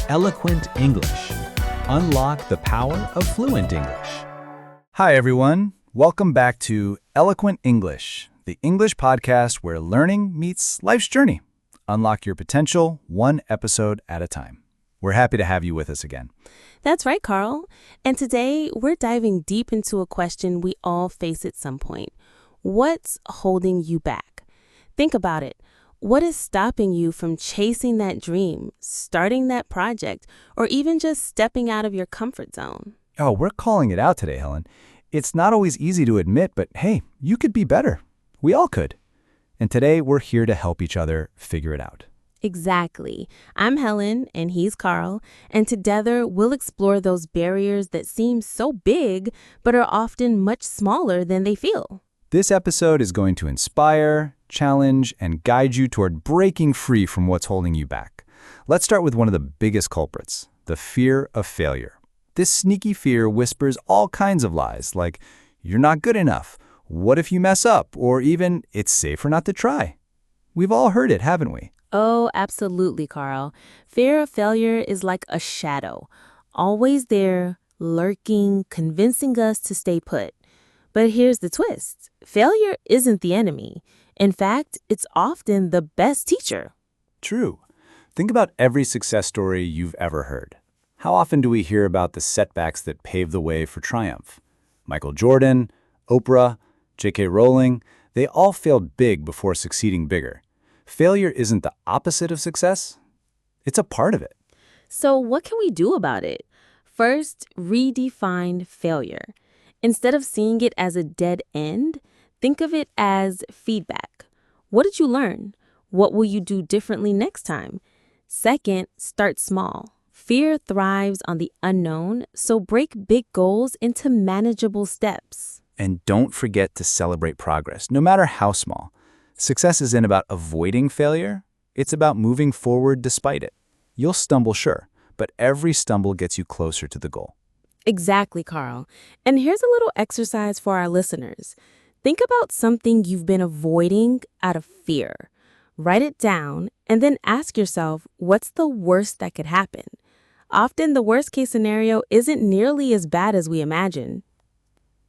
Eloquent English. Unlock the power of fluent English. Hi, everyone. Welcome back to Eloquent English, the English podcast where learning meets life's journey. Unlock your potential one episode at a time. We're happy to have you with us again. That's right, Carl. And today we're diving deep into a question we all face at some point. What's holding you back? Think about it. What is stopping you from chasing that dream, starting that project, or even just stepping out of your comfort zone? Oh, we're calling it out today, Helen. It's not always easy to admit, but hey, you could be better. We all could. And today we're here to help each other figure it out. Exactly. I'm Helen, and he's Carl, and together we'll explore those barriers that seem so big, but are often much smaller than they feel. This episode is going to inspire, challenge, and guide you toward breaking free from what's holding you back. Let's start with one of the biggest culprits, the fear of failure. This sneaky fear whispers all kinds of lies, like, you're not good enough, what if you mess up, or even, it's safer not to try. We've all heard it, haven't we? Oh, absolutely, Carl. Fear of failure is like a shadow, always there, lurking, convincing us to stay put. But here's the twist. Failure isn't the enemy. In fact, it's often the best teacher. True. Think about every success story you've ever heard. How often do we hear about the setbacks that paved the way for triumph? Michael Jordan, Oprah, J.K. Rowling, they all failed big before succeeding bigger. Failure isn't the opposite of success. It's a part of it. So what can we do about it? First, redefine failure. Instead of seeing it as a dead end, think of it as feedback. What did you learn? What will you do differently next time? Second, start small. Fear thrives on the unknown, so break big goals into manageable steps. And don't forget to celebrate progress, no matter how small. Success isn't about avoiding failure. It's about moving forward despite it. You'll stumble, sure, but every stumble gets you closer to the goal. Exactly, Carl. And here's a little exercise for our listeners. Think about something you've been avoiding out of fear. Write it down and then ask yourself, what's the worst that could happen? Often the worst case scenario isn't nearly as bad as we imagine.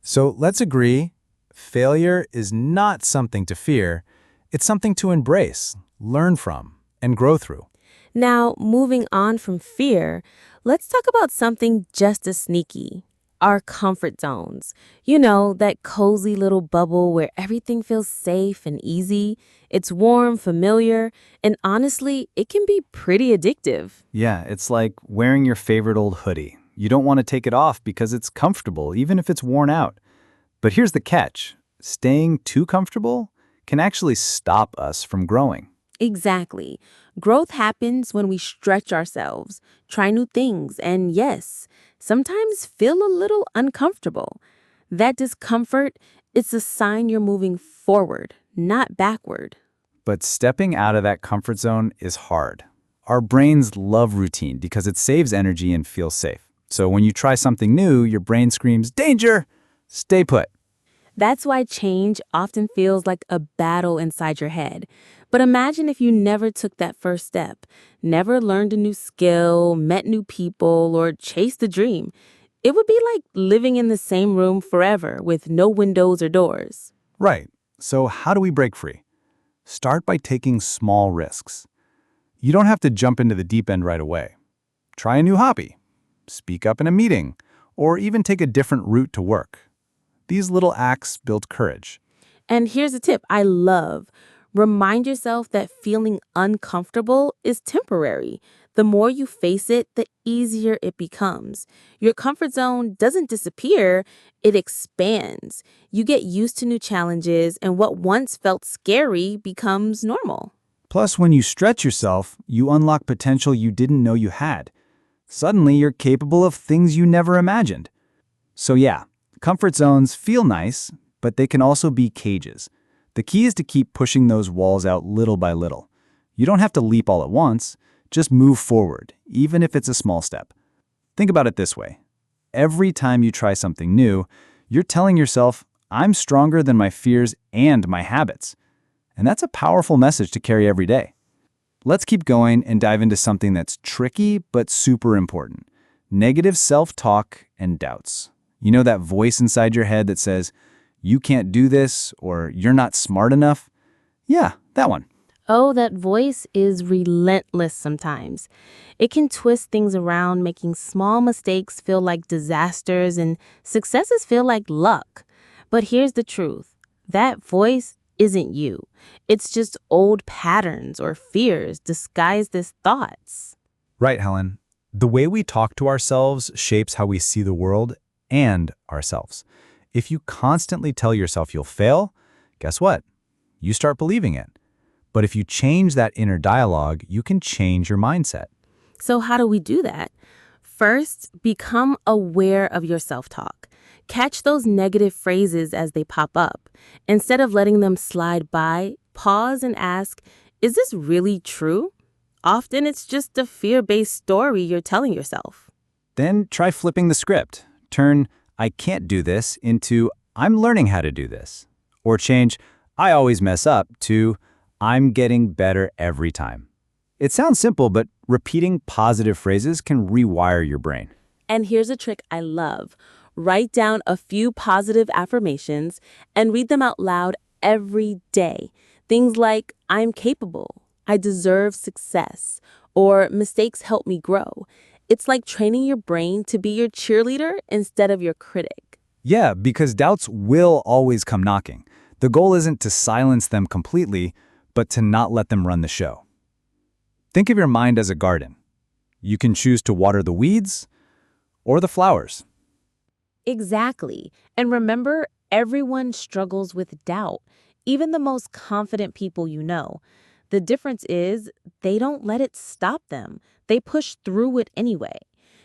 So let's agree, failure is not something to fear. It's something to embrace, learn from, and grow through. Now, moving on from fear, let's talk about something just as sneaky. Our comfort zones. You know, that cozy little bubble where everything feels safe and easy. It's warm, familiar, and honestly, it can be pretty addictive. Yeah, it's like wearing your favorite old hoodie. You don't want to take it off because it's comfortable, even if it's worn out. But here's the catch. Staying too comfortable can actually stop us from growing. Exactly. Growth happens when we stretch ourselves, try new things, and yes, sometimes feel a little uncomfortable. That discomfort, it's a sign you're moving forward, not backward. But stepping out of that comfort zone is hard. Our brains love routine because it saves energy and feels safe. So when you try something new, your brain screams, "Danger! Stay put." That's why change often feels like a battle inside your head. But imagine if you never took that first step, never learned a new skill, met new people, or chased a dream. It would be like living in the same room forever with no windows or doors. Right. So how do we break free? Start by taking small risks. You don't have to jump into the deep end right away. Try a new hobby, speak up in a meeting, or even take a different route to work. These little acts build courage. And here's a tip I love. Remind yourself that feeling uncomfortable is temporary. The more you face it, the easier it becomes. Your comfort zone doesn't disappear, it expands. You get used to new challenges, and what once felt scary becomes normal. Plus, when you stretch yourself, you unlock potential you didn't know you had. Suddenly, you're capable of things you never imagined. So yeah, comfort zones feel nice, but they can also be cages. The key is to keep pushing those walls out little by little. You don't have to leap all at once, just move forward, even if it's a small step. Think about it this way. Every time you try something new, you're telling yourself, I'm stronger than my fears and my habits. And that's a powerful message to carry every day. Let's keep going and dive into something that's tricky but super important. Negative self-talk and doubts. You know that voice inside your head that says, you can't do this or you're not smart enough? Yeah, that one. Oh, that voice is relentless sometimes. It can twist things around, making small mistakes feel like disasters and successes feel like luck. But here's the truth. That voice isn't you. It's just old patterns or fears disguised as thoughts. Right, Helen. The way we talk to ourselves shapes how we see the world and ourselves. If you constantly tell yourself you'll fail, guess what? You start believing it. But if you change that inner dialogue, you can change your mindset. So how do we do that? First, become aware of your self-talk. Catch those negative phrases as they pop up. Instead of letting them slide by, pause and ask, is this really true? Often it's just a fear-based story you're telling yourself. Then try flipping the script. Turn, I can't do this into, I'm learning how to do this. Or change, I always mess up to, I'm getting better every time. It sounds simple, but repeating positive phrases can rewire your brain. And here's a trick I love. Write down a few positive affirmations and read them out loud every day. Things like, I'm capable, I deserve success, or mistakes help me grow. It's like training your brain to be your cheerleader instead of your critic. Yeah, because doubts will always come knocking. The goal isn't to silence them completely, but to not let them run the show. Think of your mind as a garden. You can choose to water the weeds or the flowers. Exactly. And remember, everyone struggles with doubt, even the most confident people you know. The difference is they don't let it stop them. They push through it anyway.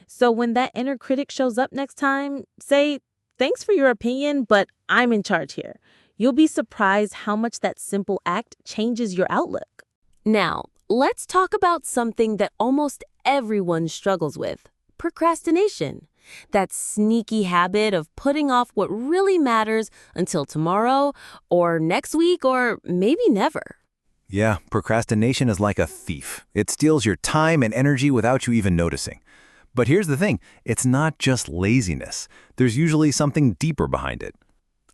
So when that inner critic shows up next time, say, thanks for your opinion, but I'm in charge here. You'll be surprised how much that simple act changes your outlook. Now, let's talk about something that almost everyone struggles with: procrastination. That sneaky habit of putting off what really matters until tomorrow or next week or maybe never. Yeah, procrastination is like a thief. It steals your time and energy without you even noticing. But here's the thing, it's not just laziness. There's usually something deeper behind it.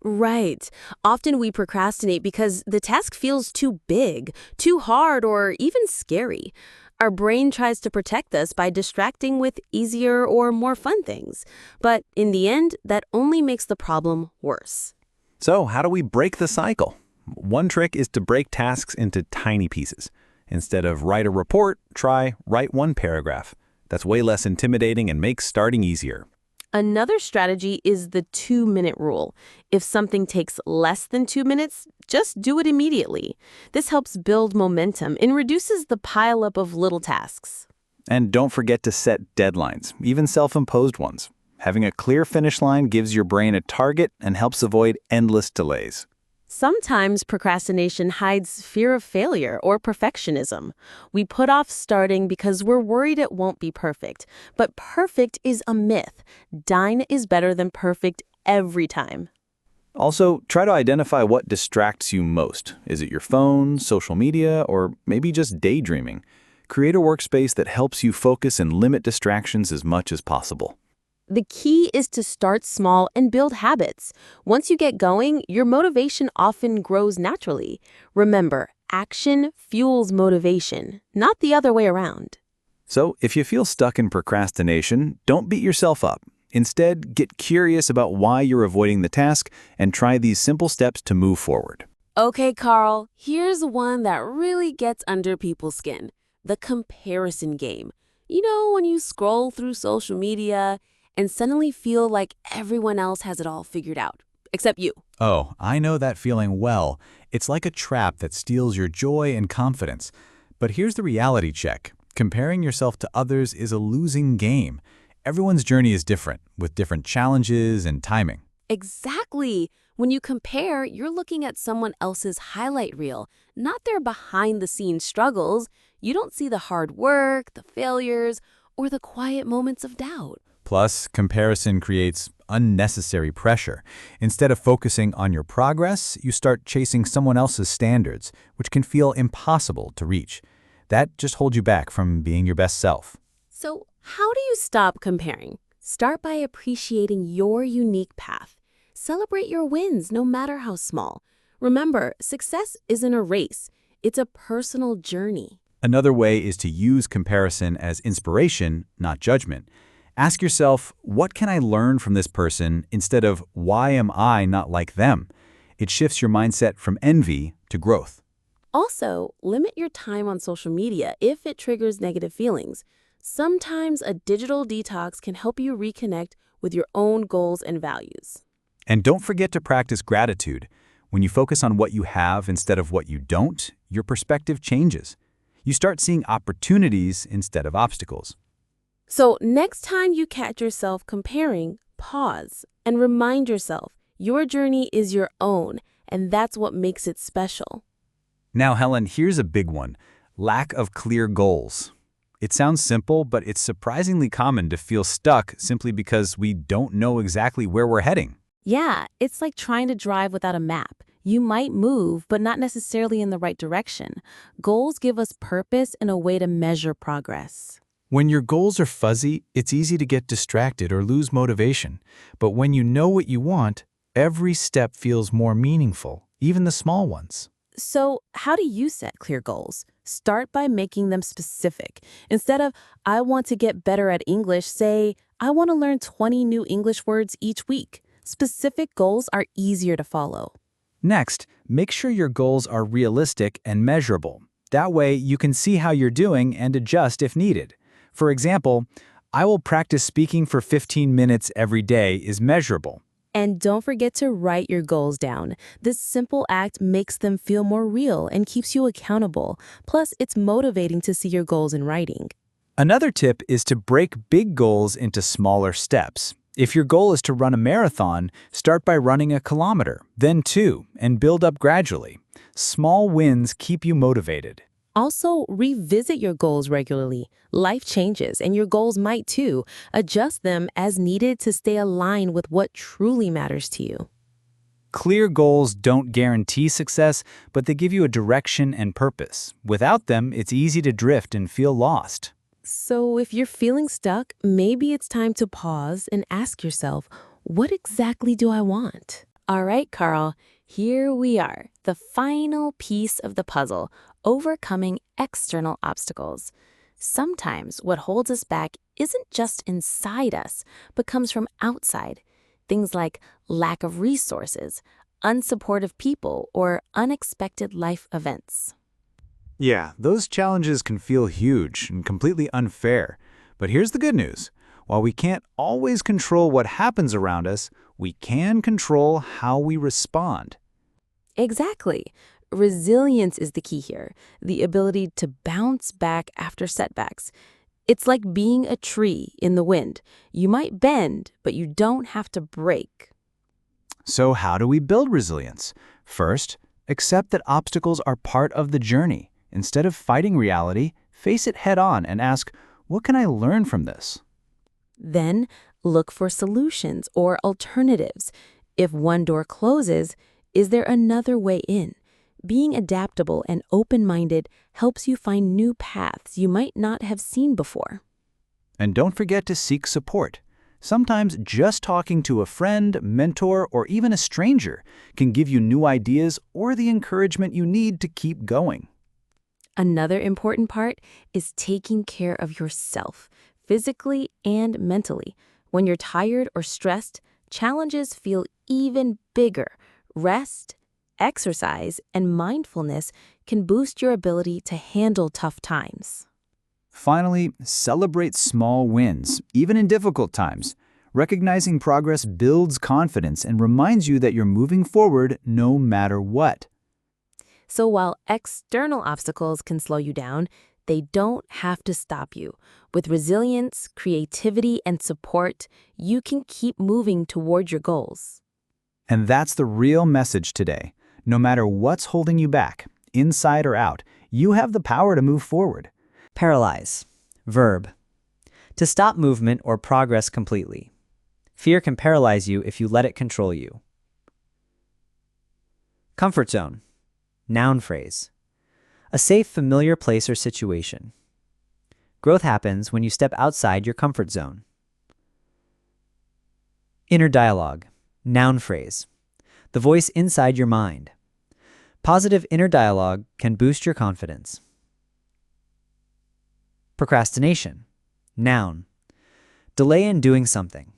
Right. Often we procrastinate because the task feels too big, too hard, or even scary. Our brain tries to protect us by distracting with easier or more fun things. But in the end, that only makes the problem worse. So how do we break the cycle? One trick is to break tasks into tiny pieces. Instead of write a report, try write one paragraph. That's way less intimidating and makes starting easier. Another strategy is the 2-minute rule. If something takes less than 2 minutes, just do it immediately. This helps build momentum and reduces the pileup of little tasks. And don't forget to set deadlines, even self-imposed ones. Having a clear finish line gives your brain a target and helps avoid endless delays. Sometimes procrastination hides fear of failure or perfectionism. We put off starting because we're worried it won't be perfect. But perfect is a myth. Done is better than perfect every time. Also, try to identify what distracts you most. Is it your phone, social media, or maybe just daydreaming? Create a workspace that helps you focus and limit distractions as much as possible. The key is to start small and build habits. Once you get going, your motivation often grows naturally. Remember, action fuels motivation, not the other way around. So, if you feel stuck in procrastination, don't beat yourself up. Instead, get curious about why you're avoiding the task and try these simple steps to move forward. Okay, Carl, here's one that really gets under people's skin: the comparison game. You know, when you scroll through social media and suddenly feel like everyone else has it all figured out, except you. Oh, I know that feeling well. It's like a trap that steals your joy and confidence. But here's the reality check. Comparing yourself to others is a losing game. Everyone's journey is different, with different challenges and timing. Exactly. When you compare, you're looking at someone else's highlight reel, not their behind-the-scenes struggles. You don't see the hard work, the failures, or the quiet moments of doubt. Plus, comparison creates unnecessary pressure. Instead of focusing on your progress, you start chasing someone else's standards, which can feel impossible to reach. That just holds you back from being your best self. So, how do you stop comparing? Start by appreciating your unique path. Celebrate your wins, no matter how small. Remember, success isn't a race, it's a personal journey. Another way is to use comparison as inspiration, not judgment. Ask yourself, what can I learn from this person instead of why am I not like them? It shifts your mindset from envy to growth. Also, limit your time on social media if it triggers negative feelings. Sometimes a digital detox can help you reconnect with your own goals and values. And don't forget to practice gratitude. When you focus on what you have instead of what you don't, your perspective changes. You start seeing opportunities instead of obstacles. So, next time you catch yourself comparing, pause and remind yourself your journey is your own, and that's what makes it special. Now, Helen, here's a big one: lack of clear goals. It sounds simple, but it's surprisingly common to feel stuck simply because we don't know exactly where we're heading. Yeah, it's like trying to drive without a map. You might move, but not necessarily in the right direction. Goals give us purpose and a way to measure progress. When your goals are fuzzy, it's easy to get distracted or lose motivation. But when you know what you want, every step feels more meaningful, even the small ones. So, how do you set clear goals? Start by making them specific. Instead of, I want to get better at English, say, I want to learn 20 new English words each week. Specific goals are easier to follow. Next, make sure your goals are realistic and measurable. That way, you can see how you're doing and adjust if needed. For example, I will practice speaking for 15 minutes every day is measurable. And don't forget to write your goals down. This simple act makes them feel more real and keeps you accountable. Plus, it's motivating to see your goals in writing. Another tip is to break big goals into smaller steps. If your goal is to run a marathon, start by running a kilometer, then 2, and build up gradually. Small wins keep you motivated. Also, revisit your goals regularly. Life changes, and your goals might too. Adjust them as needed to stay aligned with what truly matters to you. Clear goals don't guarantee success, but they give you a direction and purpose. Without them, it's easy to drift and feel lost. So if you're feeling stuck, maybe it's time to pause and ask yourself, what exactly do I want? All right, Carl, here we are, the final piece of the puzzle, overcoming external obstacles. Sometimes what holds us back isn't just inside us, but comes from outside. Things like lack of resources, unsupportive people, or unexpected life events. Yeah, those challenges can feel huge and completely unfair. But here's the good news. While we can't always control what happens around us, we can control how we respond. Exactly. Resilience is the key here, the ability to bounce back after setbacks. It's like being a tree in the wind. You might bend, but you don't have to break. So how do we build resilience? First, accept that obstacles are part of the journey. Instead of fighting reality, face it head on and ask, what can I learn from this? Then, look for solutions or alternatives. If one door closes, is there another way in? Being adaptable and open-minded helps you find new paths you might not have seen before. And don't forget to seek support. Sometimes just talking to a friend, mentor, or even a stranger can give you new ideas or the encouragement you need to keep going. Another important part is taking care of yourself, physically and mentally. When you're tired or stressed, challenges feel even bigger. Rest, exercise, and mindfulness can boost your ability to handle tough times. Finally, celebrate small wins, even in difficult times. Recognizing progress builds confidence and reminds you that you're moving forward no matter what. So while external obstacles can slow you down, they don't have to stop you. With resilience, creativity, and support, you can keep moving toward your goals. And that's the real message today. No matter what's holding you back, inside or out, you have the power to move forward. Paralyze. Verb. To stop movement or progress completely. Fear can paralyze you if you let it control you. Comfort zone. Noun phrase. A safe, familiar place or situation. Growth happens when you step outside your comfort zone. Inner dialogue. Noun phrase. The voice inside your mind. Positive inner dialogue can boost your confidence. Procrastination. Noun. Delay in doing something.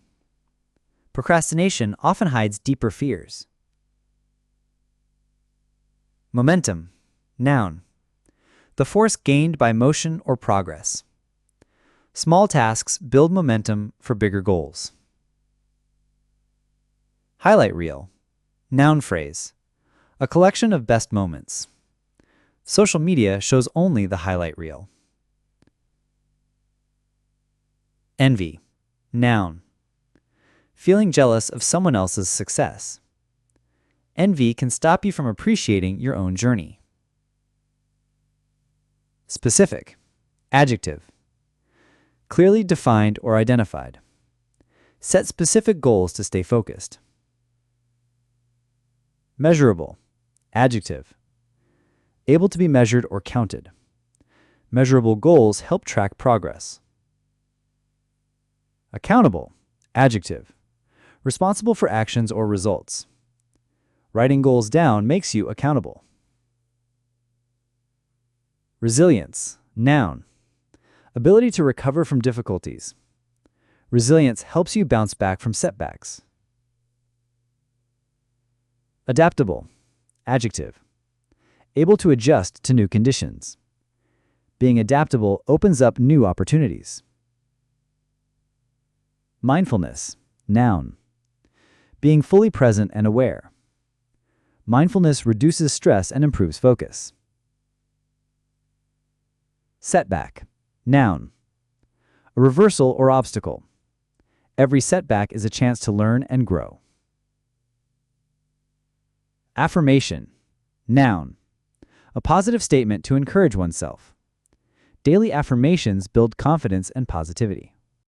Procrastination often hides deeper fears. Momentum. Noun. The force gained by motion or progress. Small tasks build momentum for bigger goals. Highlight reel. Noun phrase. A collection of best moments. Social media shows only the highlight reel. Envy. Noun. Feeling jealous of someone else's success. Envy can stop you from appreciating your own journey. Specific. Adjective. Clearly defined or identified. Set specific goals to stay focused. Measurable. Adjective. Able to be measured or counted. Measurable goals help track progress. Accountable. Adjective. Responsible for actions or results. Writing goals down makes you accountable. Resilience. Noun. Ability to recover from difficulties. Resilience helps you bounce back from setbacks. Adaptable. Adjective. Able to adjust to new conditions. Being adaptable opens up new opportunities. Mindfulness. Noun. Being fully present and aware. Mindfulness reduces stress and improves focus. Setback. Noun. A reversal or obstacle. Every setback is a chance to learn and grow. Affirmation. Noun. A positive statement to encourage oneself. Daily affirmations build confidence and positivity.